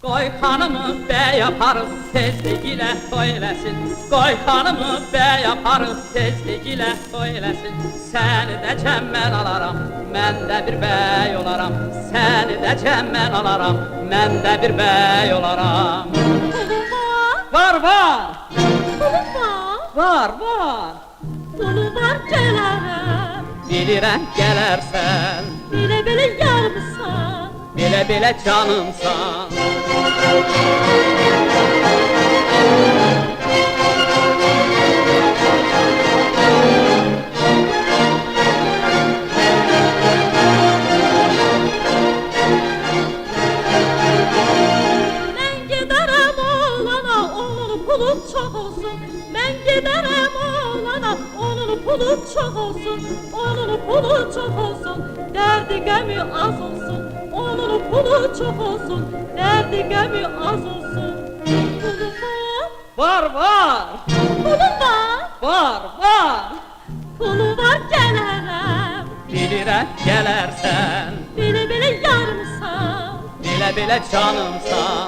Qoy xanımı bəy aparıb tezlik ilə toy eləsin. Qoy xanımı bəy aparıb tezlik ilə toy eləsin. Səni də cəmmən alaram, mən də bir bəy olaram. Səni də cəmmən alaram, mən də bir bəy olaram. Pulun var, Var, var, pulun var, var, var. pulun var gələrəm. Bilirəm gələrsən, Belə yarımsan, belə canımsan. mən gedərəm oğlana, onun pulu çox olsun. Mən gedərəm oğlana, onun pulu çox olsun. Onun pulu çox olsun, dərdi qəmi az olsun. Onun pulu çox olsun, dərdi qəmi az olsun. Pulun var, Var, var, pulun var, var, var. pulun var gələrəm. Bilirəm gələrsən, Belə yarımsan, belə canımsan.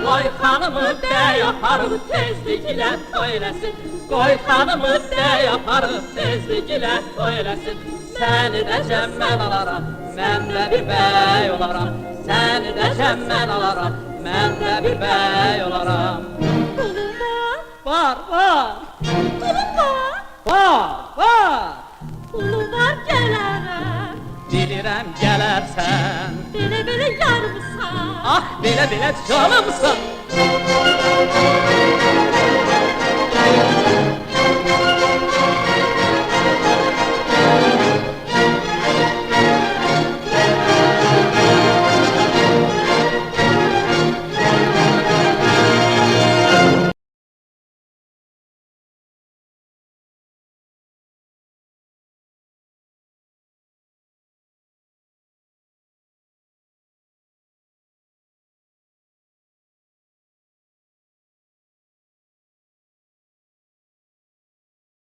Qoy xanımı bəy aparıb tezlik ilə toy eləsin. Qoy xanımı bəy aparıb tezlik ilə toy eləsin. Səni də cəmmən alaram, mən də bir bəy olaram. Səni də cəmmən alaram, mən də bir bəy olaram. pulun var, Var, var, pulun var, var, var. pulun var gələrəm. Bilirəm gələrsən, Belə yarımsan, ah belə canımsan.